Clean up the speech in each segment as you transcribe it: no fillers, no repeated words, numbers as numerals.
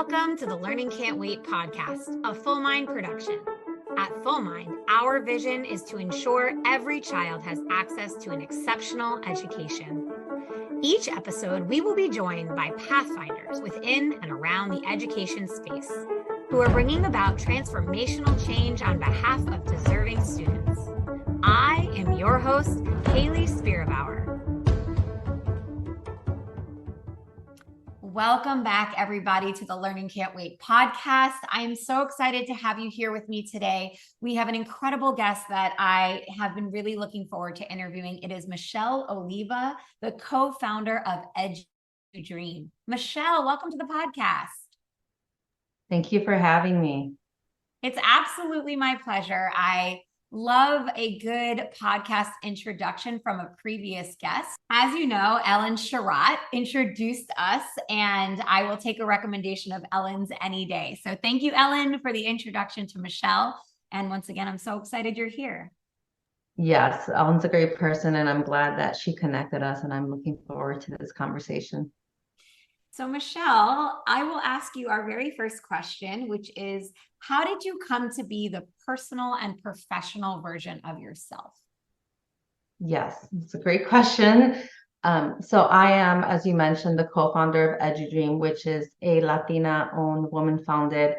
Welcome to the Learning Can't Wait podcast, a Full Mind production. At Full Mind, our vision is to ensure every child has access to an exceptional education. Each episode, we will be joined by pathfinders within and around the education space who are bringing about transformational change on behalf of deserving students. I am your host, Hailer Spira-Bauer. Welcome back, everybody, to the Learning Can't Wait podcast. I am so excited to have you here with me today. We have an incredible guest that I have been really looking forward to interviewing. It is Michelle Oliva, the co-founder of EduDream. Michelle, welcome to the podcast. Thank you for having me. It's absolutely my pleasure. I love a good podcast introduction from a previous guest. As you know, Ellen Sherratt introduced us, and I will take a recommendation of Ellen's any day. So thank you, Ellen, for the introduction to Michelle. And once again, I'm so excited you're here. Yes, Ellen's a great person, and I'm glad that she connected us, and I'm looking forward to this conversation. So Michelle, I will ask you our very first question, which is, how did you come to be the personal and professional version of yourself? Yes, it's a great question. So I am, as you mentioned, the co-founder of EduDream, which is a Latina-owned, woman-founded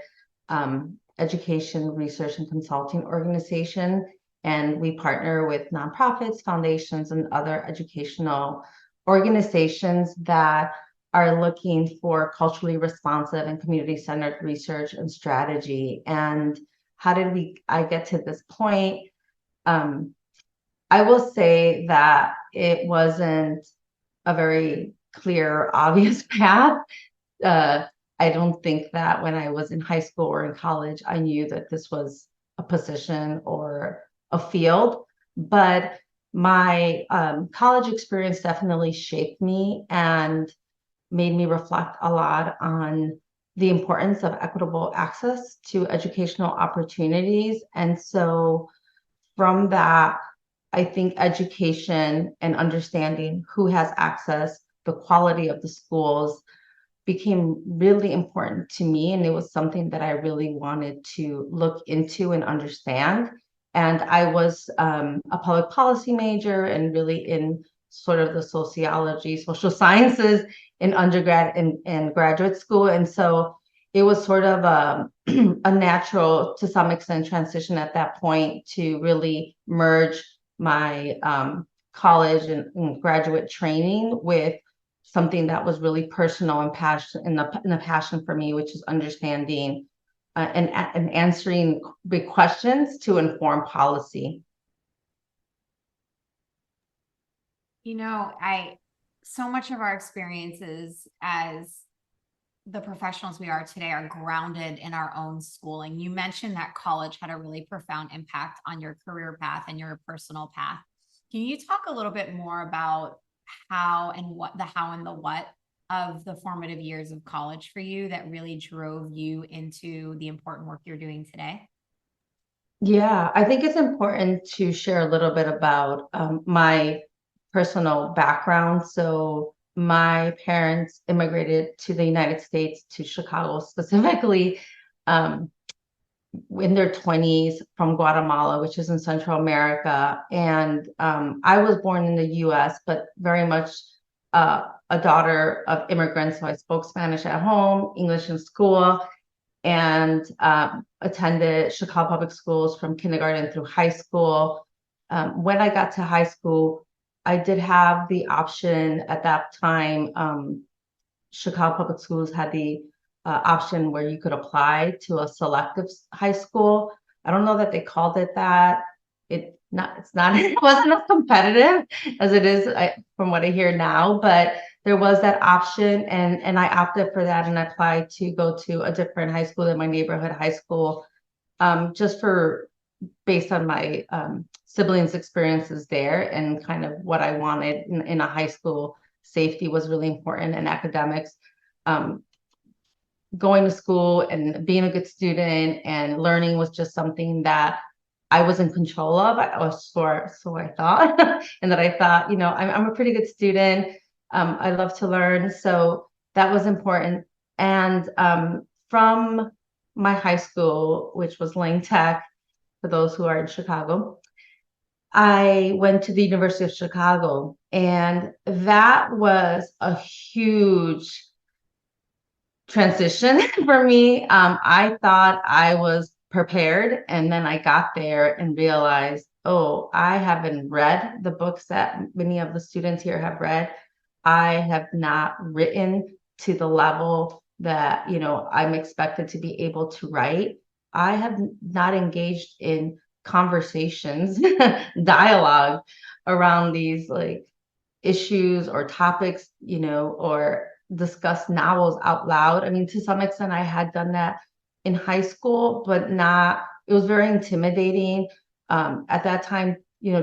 education, research, and consulting organization. And we partner with nonprofits, foundations, and other educational organizations that are looking for culturally responsive and community-centered research and strategy. And how did I get to this point? I will say that it wasn't a very clear, obvious path. I don't think that when I was in high school or in college, I knew that this was a position or a field, but my college experience definitely shaped me and made me reflect a lot on the importance of equitable access to educational opportunities. And so from that, I think education and understanding who has access, the quality of the schools became really important to me. And it was something that I really wanted to look into and understand. And I was a public policy major and really in sort of the sociology, social sciences in undergrad and graduate school. And so it was sort of a natural, to some extent, transition at that point to really merge my college and graduate training with something that was really personal and passion and a passion for me, which is understanding and answering big questions to inform policy. You know, so much of our experiences as the professionals we are today are grounded in our own schooling. You mentioned that college had a really profound impact on your career path and your personal path. Can you talk a little bit more about how and the what of the formative years of college for you that really drove you into the important work you're doing today? Yeah, I think it's important to share a little bit about my personal background. So my parents immigrated to the United States, to Chicago specifically, in their 20s from Guatemala, which is in Central America. And I was born in the US, but very much a daughter of immigrants. So I spoke Spanish at home, English in school, and attended Chicago public schools from kindergarten through high school. When I got to high school, I did have the option at that time. Chicago public schools had the option where you could apply to a selective high school. I don't know that they called it that. It wasn't as competitive as it is from what I hear now, but there was that option, and I opted for that and I applied to go to a different high school than my neighborhood high school, based on my siblings' experiences there and kind of what I wanted in a high school. Safety was really important, and academics. Going to school and being a good student and learning was just something that I was in control of. So I thought, and that I thought, I'm a pretty good student. I love to learn. So that was important. And from my high school, which was Lane Tech, for those who are in Chicago, I went to the University of Chicago, and that was a huge transition for me. I thought I was prepared, and then I got there and realized, oh, I haven't read the books that many of the students here have read. I have not written to the level that, I'm expected to be able to write. I have not engaged in conversations, dialogue around these like issues or topics, or discuss novels out loud. I mean, to some extent, I had done that in high school, but not, it was very intimidating at that time,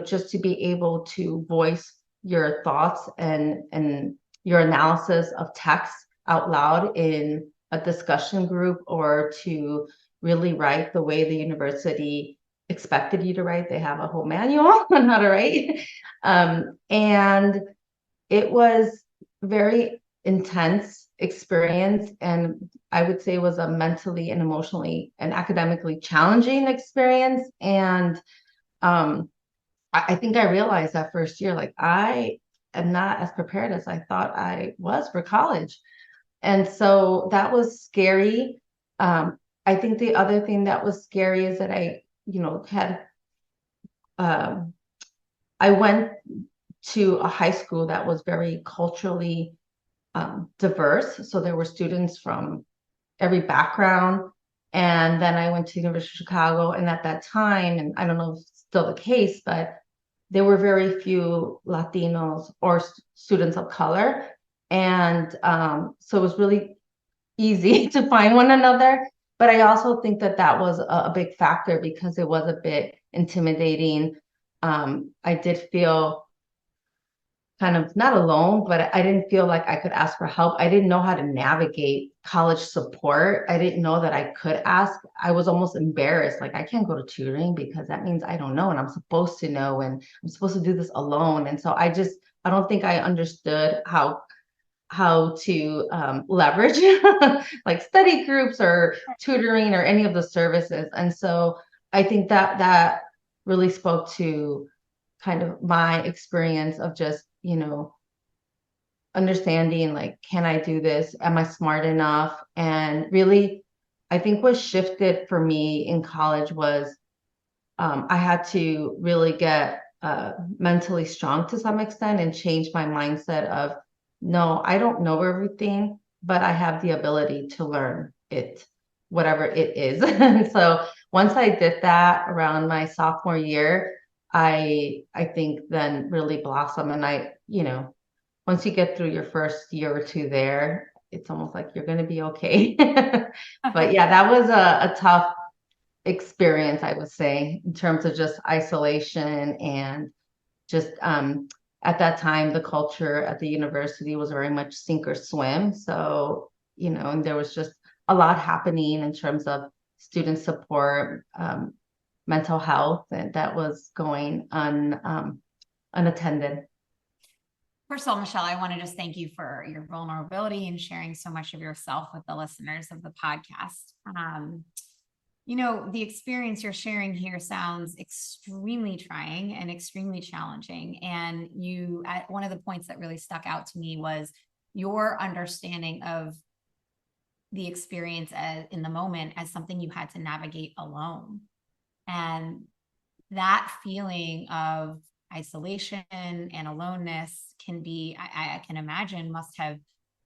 just to be able to voice your thoughts and your analysis of text out loud in a discussion group, or to really write the way the university expected you to write. They have a whole manual on how to write. And it was very intense experience, and I would say was a mentally and emotionally and academically challenging experience. And I think I realized that first year, like, I am not as prepared as I thought I was for college. And so that was scary. I think the other thing that was scary is that had um, I went to a high school that was very culturally diverse. So there were students from every background. And then I went to the University of Chicago. And at that time, and I don't know if it's still the case, but there were very few Latinos or students of color. And so it was really easy to find one another. But I also think that that was a big factor because it was a bit intimidating. I did feel kind of not alone, but I didn't feel like I could ask for help. I didn't know how to navigate college support. I didn't know that I could ask. I was almost embarrassed. Like, I can't go to tutoring because that means I don't know, and I'm supposed to know, and I'm supposed to do this alone. And so I don't think I understood how to leverage like study groups or tutoring or any of the services. And so I think that really spoke to kind of my experience of just, understanding, like, can I do this? Am I smart enough? And really, I think what shifted for me in college was I had to really get mentally strong to some extent and change my mindset of, no, I don't know everything, but I have the ability to learn it, whatever it is. And so once I did that around my sophomore year, I think then really blossom. And once you get through your first year or two there, it's almost like you're going to be okay. But yeah, that was a tough experience, I would say, in terms of just isolation and just at that time, the culture at the university was very much sink or swim. So, and there was just a lot happening in terms of student support, mental health, and that was going unattended. First of all, Michelle, I want to just thank you for your vulnerability and sharing so much of yourself with the listeners of the podcast. The experience you're sharing here sounds extremely trying and extremely challenging. And one of the points that really stuck out to me was your understanding of the experience in the moment as something you had to navigate alone. And that feeling of isolation and aloneness I can imagine, must have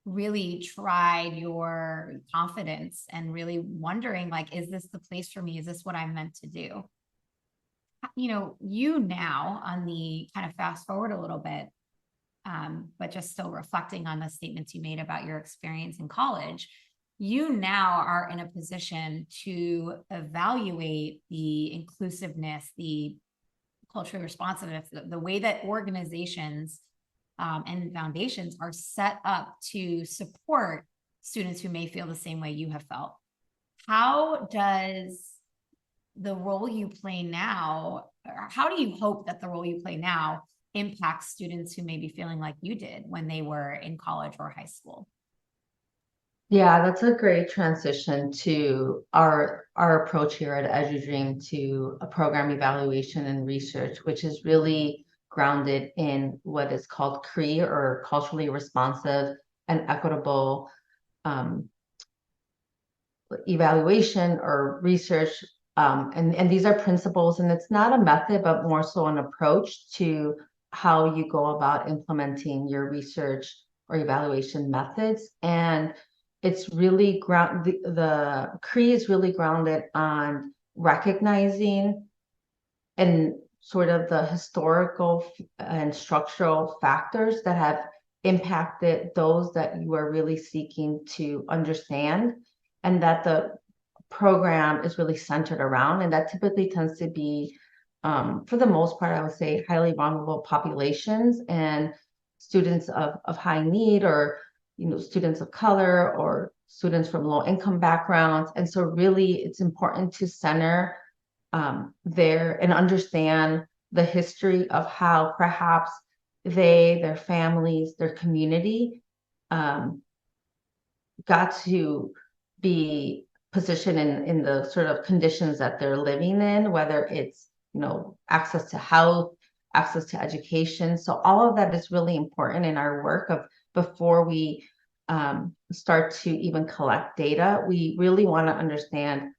really tried your confidence and really wondering, like, is this the place for me? Is this what I'm meant to do? You now, on the kind of fast forward a little bit, but just still reflecting on the statements you made about your experience in college, you now are in a position to evaluate the inclusiveness, the culturally responsiveness, the way that organizations and foundations are set up to support students who may feel the same way you have felt. How does the role you play now, or how do you hope that the role you play now impacts students who may be feeling like you did when they were in college or high school? Yeah, that's a great transition to our approach here at EduDream to a program evaluation and research, which is really grounded in what is called CRE, or culturally responsive and equitable um, evaluation or research. And these are principles, and it's not a method, but more so an approach to how you go about implementing your research or evaluation methods. And it's really the CRE is really grounded on recognizing and sort of the historical and structural factors that have impacted those that you are really seeking to understand, and that the program is really centered around. And that typically tends to be, for the most part, I would say, highly vulnerable populations and students of high need, or students of color, or students from low income backgrounds. And so really it's important to center there and understand the history of how perhaps they, their families, their community um, got to be positioned in the sort of conditions that they're living in, whether it's, access to health, access to education. So all of that is really important in our work of before we start to even collect data. We really want to understand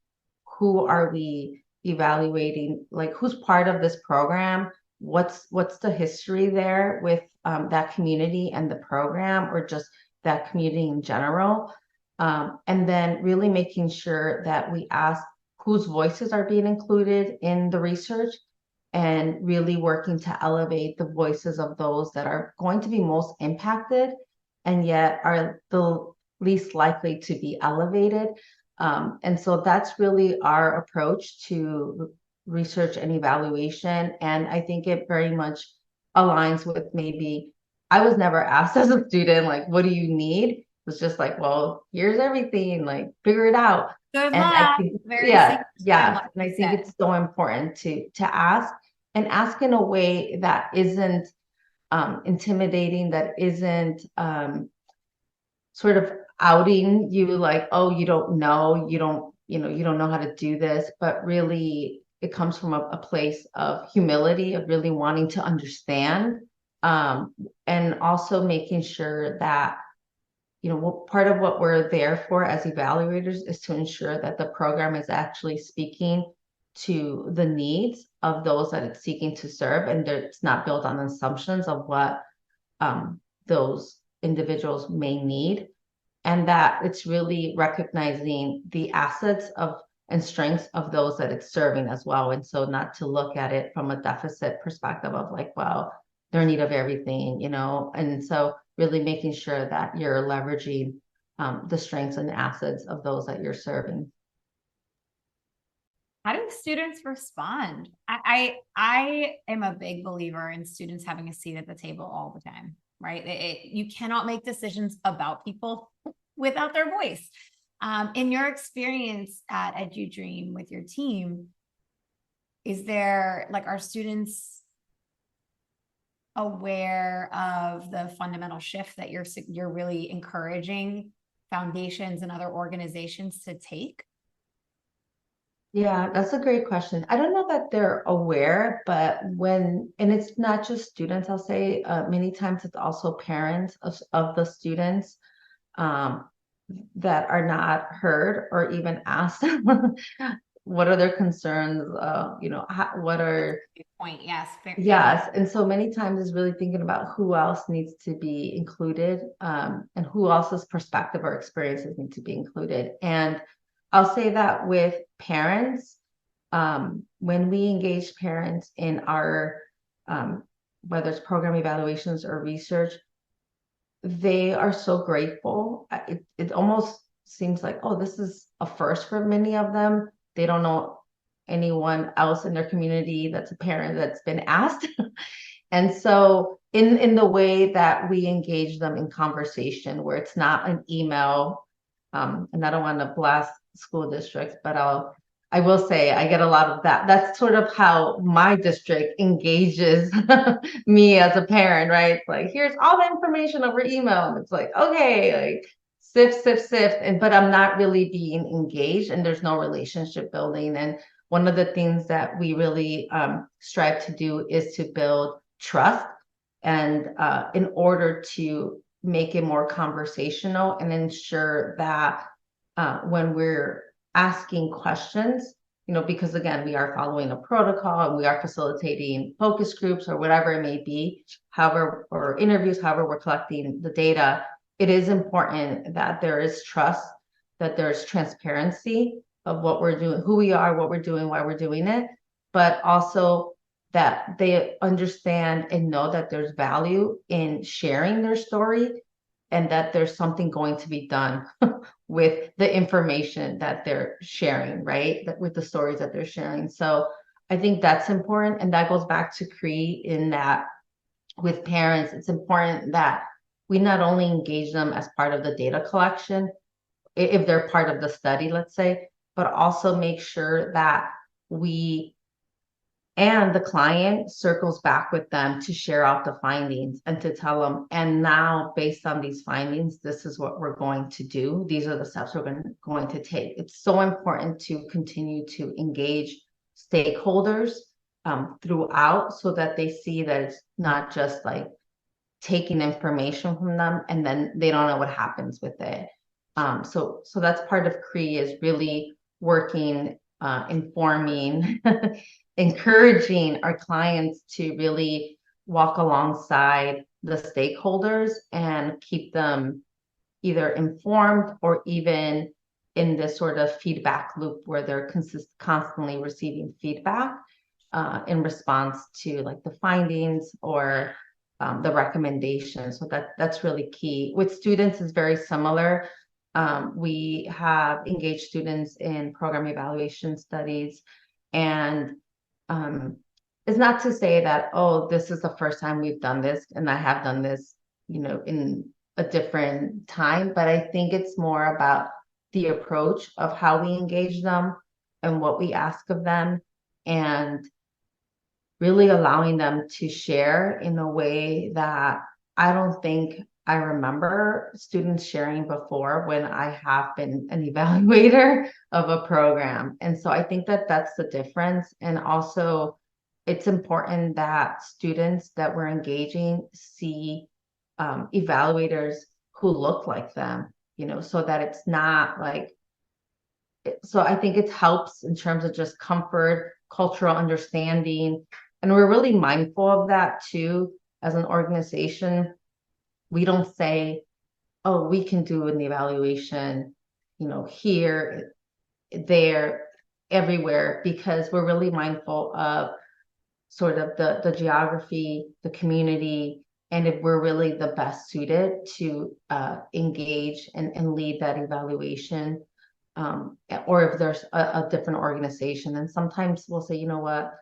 who are we evaluating, like who's part of this program, what's the history there with that community and the program, or just that community in general. And then really making sure that we ask whose voices are being included in the research, and really working to elevate the voices of those that are going to be most impacted and yet are the least likely to be elevated. And so that's really our approach to research and evaluation. And I think it very much aligns with, maybe I was never asked as a student, like, what do you need? It was just like, well, here's everything, like, figure it out. Good And I luck. think, Very yeah, single yes. like And I you think said. it's so important to ask, and ask in a way that isn't intimidating, that isn't sort of outing you, like, oh, you don't know, you don't know how to do this, but really it comes from a place of humility, of really wanting to understand, um, and also making sure that, part of what we're there for as evaluators is to ensure that the program is actually speaking to the needs of those that it's seeking to serve, and that it's not built on assumptions of what those individuals may need, and that it's really recognizing the assets of and strengths of those that it's serving as well. And so not to look at it from a deficit perspective of like, well, they're in need of everything, and so really making sure that you're leveraging the strengths and assets of those that you're serving. How do students respond? I am a big believer in students having a seat at the table all the time, right? You cannot make decisions about people without their voice. In your experience at EduDream with your team, is there, like, are students aware of the fundamental shift that you're really encouraging foundations and other organizations to take? Yeah, that's a great question. I don't know that they're aware, but and it's not just students, I'll say, many times it's also parents of the students um, that are not heard or even asked what are their concerns, what are, Good point. Yes, very. yes. And so many times is really thinking about who else needs to be included, and who else's perspective or experiences need to be included. And I'll say that with parents, when we engage parents in our, whether it's program evaluations or research, they are so grateful. It almost seems like, oh, this is a first for many of them. They don't know anyone else in their community that's a parent that's been asked. And so in the way that we engage them in conversation, where it's not an email, and I don't want to blast school districts, but I will say I get a lot of that. That's sort of how my district engages me as a parent, right? Like, here's all the information over email. And it's like, okay, like, sift, and but I'm not really being engaged, and there's no relationship building. And one of the things that we really strive to do is to build trust, and in order to make it more conversational and ensure that when we're asking questions, because again, we are following a protocol and we are facilitating focus groups or whatever it may be, however, or interviews, however we're collecting the data, it is important that there is trust, that there's transparency of what we're doing, who we are, what we're doing, why we're doing it, but also that they understand and know that there's value in sharing their story, and that there's something going to be done with the information that they're sharing, right? With the stories that they're sharing. So I think that's important. And that goes back to Cree in that with parents, it's important that we not only engage them as part of the data collection, if they're part of the study, let's say, but also make sure that we and the client circles back with them to share out the findings and to tell them, and now based on these findings, this is what we're going to do. These are the steps we're going to take. It's so important to continue to engage stakeholders throughout, so that they see that it's not just like taking information from them and then they don't know what happens with it. So that's part of CREE, is really working, informing, encouraging our clients to really walk alongside the stakeholders and keep them either informed or even in this sort of feedback loop where they're constantly receiving feedback in response to like the findings or the recommendations. So that's really key. With students is very similar. We have engaged students in program evaluation studies, and it's not to say that, oh, this is the first time we've done this and I have done this, in a different time, but I think it's more about the approach of how we engage them and what we ask of them, and really allowing them to share in a way that I don't think I remember students sharing before when I have been an evaluator of a program. And so I think that that's the difference. And also, it's important that students that we're engaging see evaluators who look like them, so that it's not like, so I think it helps in terms of just comfort, cultural understanding. And we're really mindful of that too, as an organization. We don't say, oh, we can do an evaluation, here, there, everywhere, because we're really mindful of sort of the geography, the community, and if we're really the best suited to engage and lead that evaluation, or if there's a different organization. And sometimes we'll say, you know what,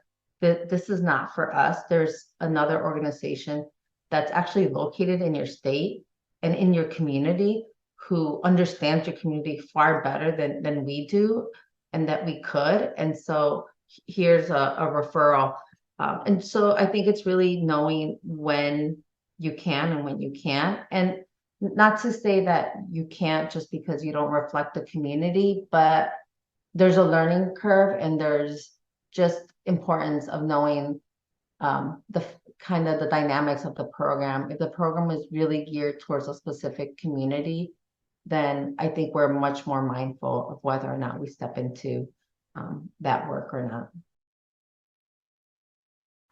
this is not for us. There's another organization that's actually located in your state and in your community, who understands your community far better than we do, and that we could. And so here's a referral. And so I think it's really knowing when you can and when you can't. And not to say that you can't just because you don't reflect the community, but there's a learning curve, and there's just importance of knowing the kind of the dynamics of the program. If the program is really geared towards a specific community, then I think we're much more mindful of whether or not we step into that work or not.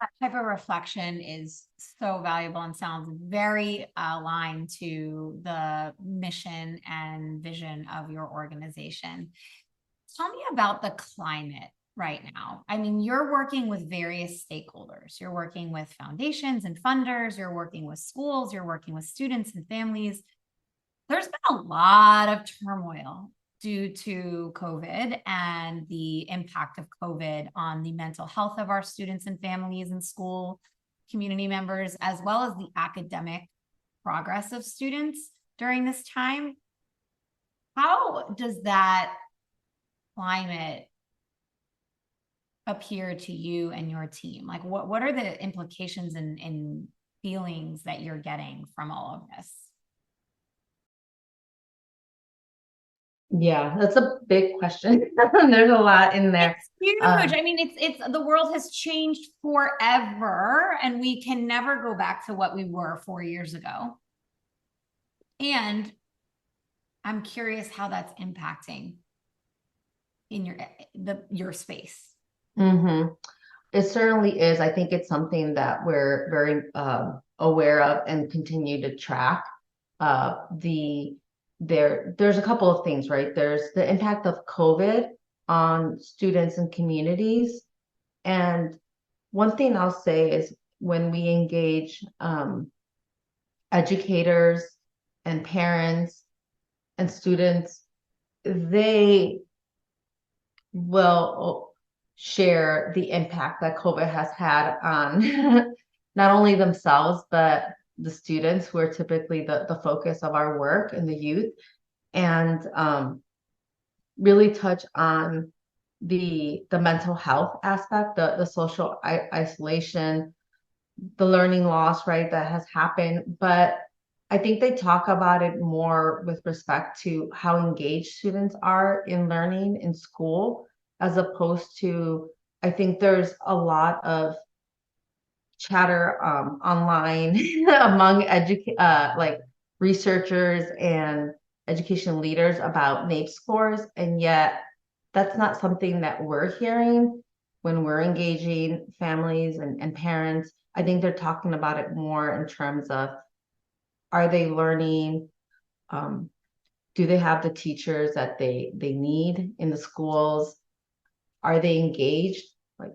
That type of reflection is so valuable and sounds very aligned to the mission and vision of your organization. Tell me about the climate right now. I mean, you're working with various stakeholders. You're working with foundations and funders. You're working with schools. You're working with students and families. There's been a lot of turmoil due to COVID and the impact of COVID on the mental health of our students and families and school community members, as well as the academic progress of students during this time. How does that climate appear to you and your team? Like, what are the implications and feelings that you're getting from all of this? Yeah, that's a big question. There's a lot in there. It's huge. I mean, it's the world has changed forever, and we can never go back to what we were 4 years ago. And I'm curious how that's impacting in your space. Mhm. It certainly is. I think it's something that we're very aware of and continue to track. There's a couple of things, right? There's the impact of COVID on students and communities. And one thing I'll say is when we engage educators and parents and students, they will share the impact that COVID has had on not only themselves, but the students who are typically the focus of our work and the youth, and really touch on the mental health aspect, the social isolation, the learning loss, right, that has happened. But I think they talk about it more with respect to how engaged students are in learning in school, as opposed to, I think there's a lot of chatter online among like researchers and education leaders about NAEP scores, and yet that's not something that we're hearing when we're engaging families and parents. I think they're talking about it more in terms of, are they learning? Um, do they have the teachers that they need in the schools? Are they engaged? Like,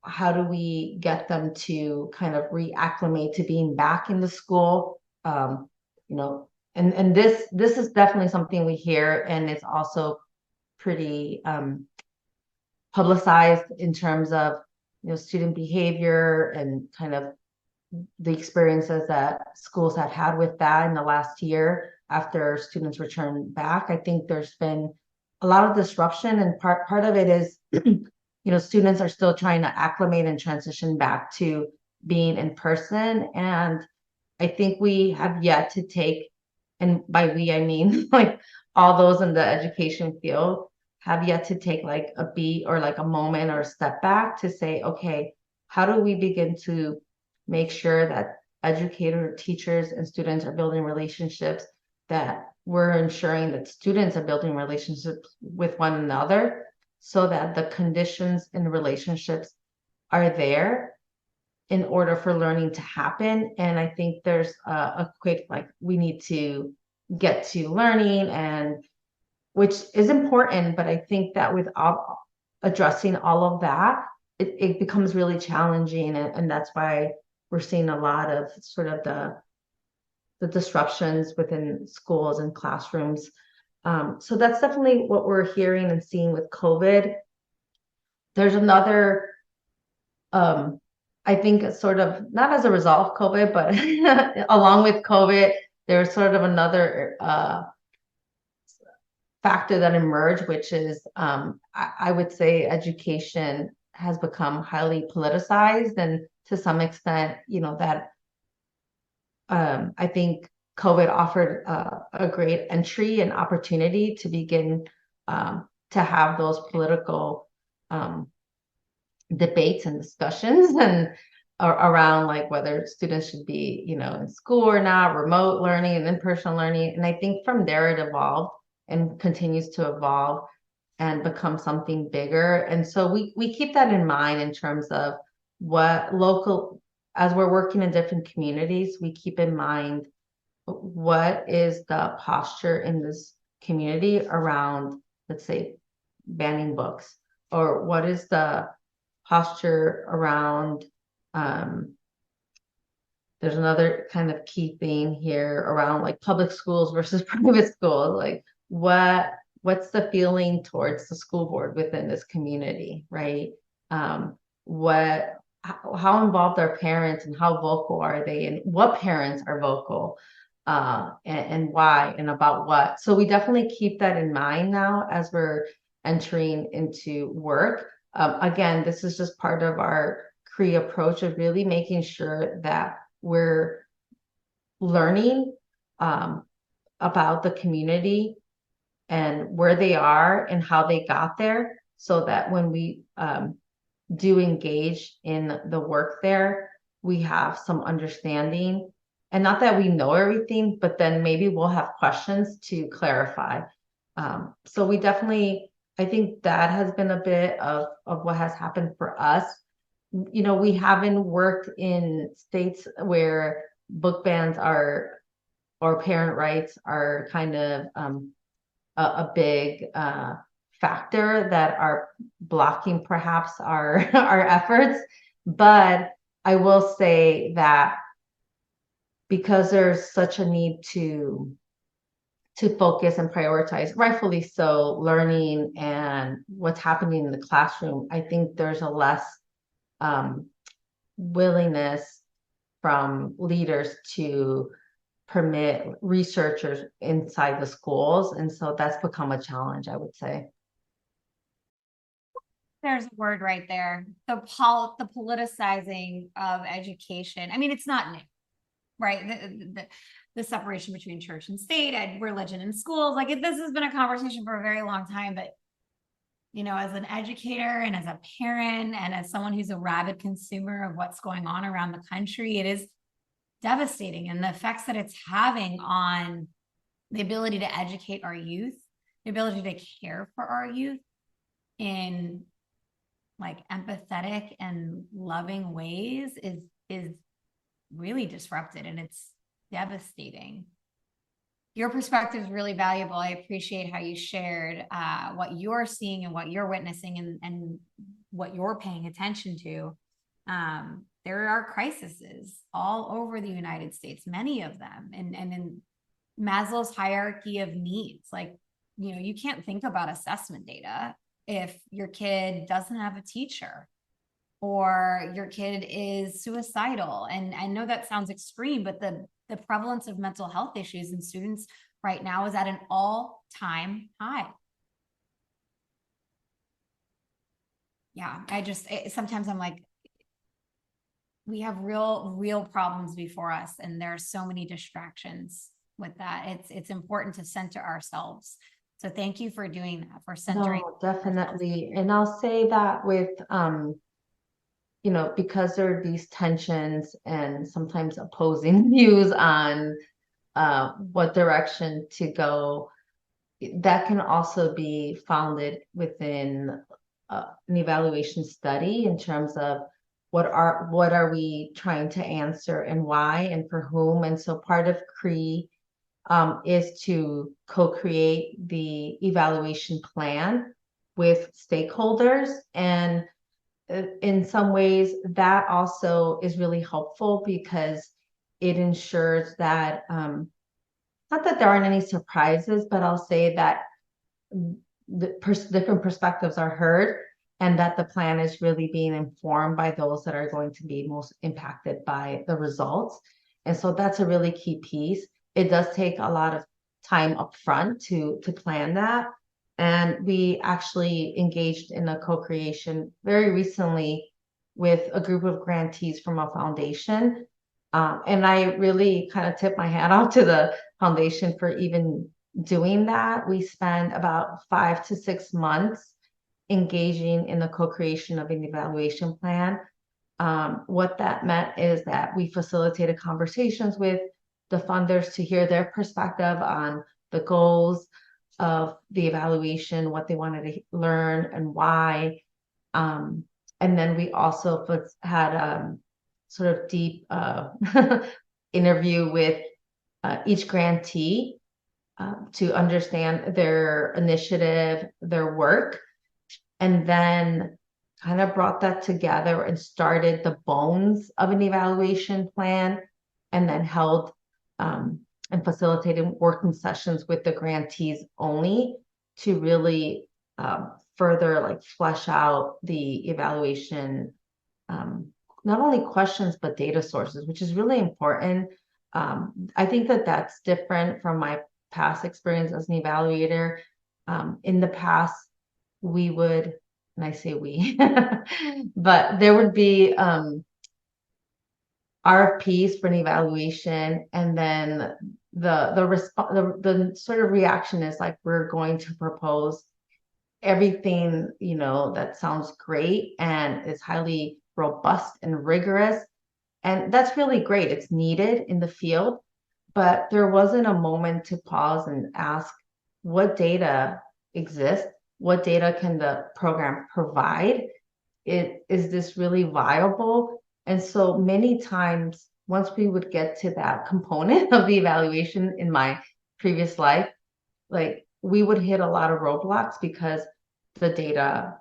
how do we get them to kind of reacclimate to being back in the school? You know, and this is definitely something we hear, and it's also pretty publicized in terms of, you know, student behavior and kind of the experiences that schools have had with that in the last year after students return back. I think there's been a lot of disruption, and part of it is, you know, students are still trying to acclimate and transition back to being in person. And I think we have yet to take, and by we, I mean like all those in the education field, have yet to take like a beat or like a moment or a step back to say, okay, how do we begin to make sure that educators, teachers, and students are building relationships, that we're ensuring that students are building relationships with one another, so that the conditions and relationships are there in order for learning to happen. And I think there's a quick, like, we need to get to learning, and which is important, but I think that without addressing all of that, it becomes really challenging. And that's why we're seeing a lot of sort of the disruptions within schools and classrooms. So that's definitely what we're hearing and seeing with COVID. There's another, I think it's sort of not as a result of COVID, but along with COVID, there's sort of another factor that emerged, which is, I would say education has become highly politicized, and to some extent, you know, that I think COVID offered a great entry and opportunity to begin to have those political debates and discussions and around like whether students should be, you know, in school or not, remote learning and in-person learning. And I think from there it evolved and continues to evolve and become something bigger. And so we keep that in mind in terms of what local, as we're working in different communities, we keep in mind what is the posture in this community around, let's say, banning books, or what is the posture around, there's another kind of key theme here around like public schools versus private schools. Like what's the feeling towards the school board within this community, right? What how involved are parents, and how vocal are they, and what parents are vocal, and why, and about what. So we definitely keep that in mind now as we're entering into work. Again, this is just part of our CRE approach of really making sure that we're learning about the community and where they are and how they got there, so that when we do engage in the work there, we have some understanding. And not that we know everything, but then maybe we'll have questions to clarify. So we definitely, I think that has been a bit of what has happened for us. You know, we haven't worked in states where book bans are, or parent rights are kind of a big factor that are blocking perhaps our our efforts. But I will say that because there's such a need to focus and prioritize, rightfully so, learning and what's happening in the classroom, I think there's a less um, willingness from leaders to permit researchers inside the schools. And so that's become a challenge, I would say. There's a word right there. The politicizing of education. I mean, it's not new, right? The separation between church and state and religion in schools. Like this has been a conversation for a very long time, but you know, as an educator and as a parent and as someone who's a rabid consumer of what's going on around the country, it is devastating. And the effects that it's having on the ability to educate our youth, the ability to care for our youth in like empathetic and loving ways is really disrupted, and it's devastating. Your perspective is really valuable. I appreciate how you shared what you're seeing and what you're witnessing and what you're paying attention to. There are crises all over the United States, many of them, and in Maslow's hierarchy of needs. Like, you know, you can't think about assessment data if your kid doesn't have a teacher or your kid is suicidal. And I know that sounds extreme, but the prevalence of mental health issues in students right now is at an all-time high. Yeah, sometimes I'm like, we have real problems before us, and there are so many distractions with that. It's important to center ourselves. So thank you for doing that, for centering. No, definitely. And I'll say that with you know, because there are these tensions and sometimes opposing views on what direction to go, that can also be founded within an evaluation study in terms of what are we trying to answer and why and for whom. And so part of CRE is to co-create the evaluation plan with stakeholders. And in some ways that also is really helpful because it ensures that not that there aren't any surprises, but I'll say that different perspectives are heard and that the plan is really being informed by those that are going to be most impacted by the results. And so that's a really key piece. It does take a lot of time up front to plan that. And we actually engaged in a co-creation very recently with a group of grantees from a foundation. And I really kind of tip my hat off to the foundation for even doing that. We spent about 5 to 6 months engaging in the co-creation of an evaluation plan. What that meant is that we facilitated conversations with the funders to hear their perspective on the goals of the evaluation, what they wanted to learn and why. And then we also had sort of deep interview with each grantee to understand their initiative, their work, and then kind of brought that together and started the bones of an evaluation plan, and then held and facilitated working sessions with the grantees only to really further like flesh out the evaluation, not only questions, but data sources, which is really important. I think that that's different from my past experience as an evaluator. In the past, we would, and I say we, but there would be RFPs for an evaluation, and then the sort of reaction is like, we're going to propose everything, that sounds great and is highly robust and rigorous. And that's really great. It's needed in the field, but there wasn't a moment to pause and ask, what data exists? What data can the program provide? Is this really viable? And so many times, once we would get to that component of the evaluation in my previous life, like, we would hit a lot of roadblocks because the data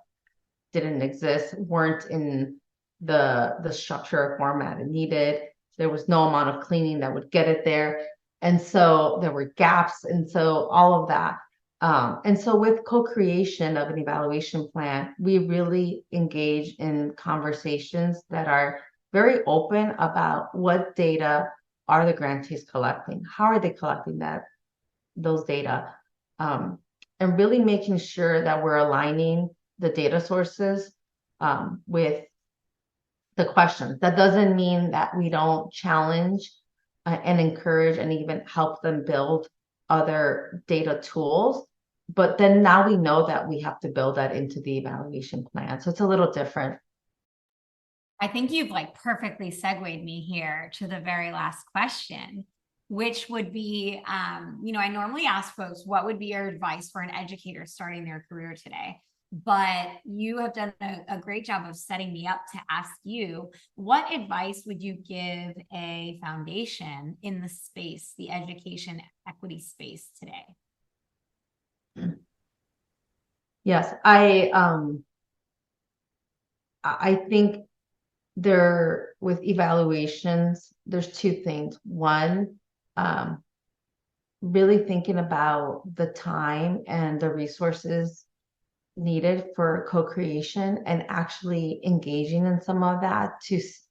didn't exist, weren't in the structure or format it needed. There was no amount of cleaning that would get it there. And so there were gaps. And so all of that. And so with co-creation of an evaluation plan, we really engage in conversations that are very open about what data are the grantees collecting? How are they collecting those data? And really making sure that we're aligning the data sources with the questions. That doesn't mean that we don't challenge and encourage and even help them build other data tools. But then now we know that we have to build that into the evaluation plan. So it's a little different. I think you've perfectly segued me here to the very last question, which would be, I normally ask folks, what would be your advice for an educator starting their career today? But you have done a great job of setting me up to ask you, what advice would you give a foundation in the space, the education equity space today? Yes, I think with evaluations, there's two things. One, really thinking about the time and the resources needed for co-creation and actually engaging in some of that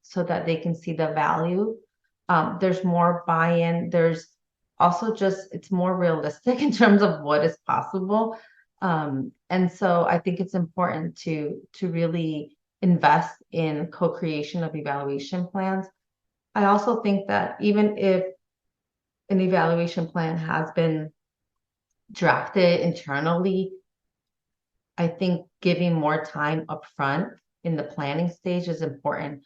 so that they can see the value. There's more buy-in. There's also it's more realistic in terms of what is possible. And so I think it's important to really invest in co-creation of evaluation plans. I also think that even if an evaluation plan has been drafted internally, I think giving more time upfront in the planning stage is important.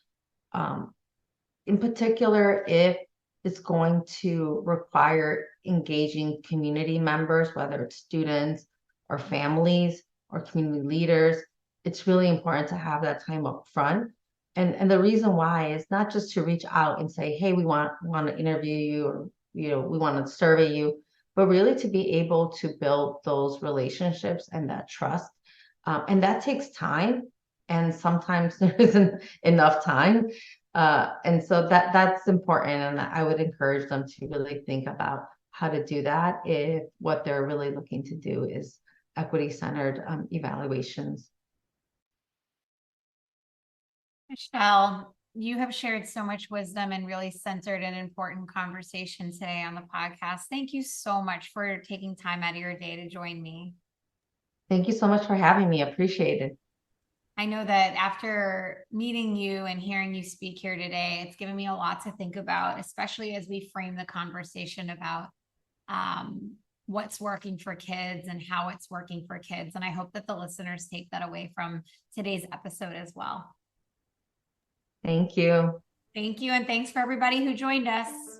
In particular, if it's going to require engaging community members, whether it's students or families or community leaders, it's really important to have that time up front. And the reason why is not just to reach out and say, hey, we want to interview you, or we want to survey you, but really to be able to build those relationships and that trust. And that takes time, and sometimes there isn't enough time. And so that's important. And I would encourage them to really think about how to do that if what they're really looking to do is equity-centered evaluations. Michelle, you have shared so much wisdom and really centered an important conversation today on the podcast. Thank you so much for taking time out of your day to join me. Thank you so much for having me. Appreciate it. I know that after meeting you and hearing you speak here today, it's given me a lot to think about, especially as we frame the conversation about what's working for kids and how it's working for kids. And I hope that the listeners take that away from today's episode as well. Thank you. Thank you. And thanks for everybody who joined us.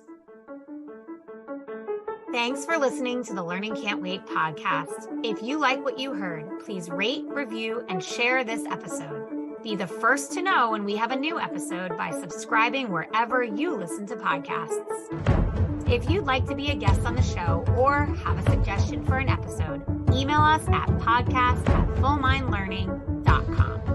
Thanks for listening to the Learning Can't Wait podcast. If you like what you heard, please rate, review, and share this episode. Be the first to know when we have a new episode by subscribing wherever you listen to podcasts. If you'd like to be a guest on the show or have a suggestion for an episode, email us at podcast@fullmindlearning.com.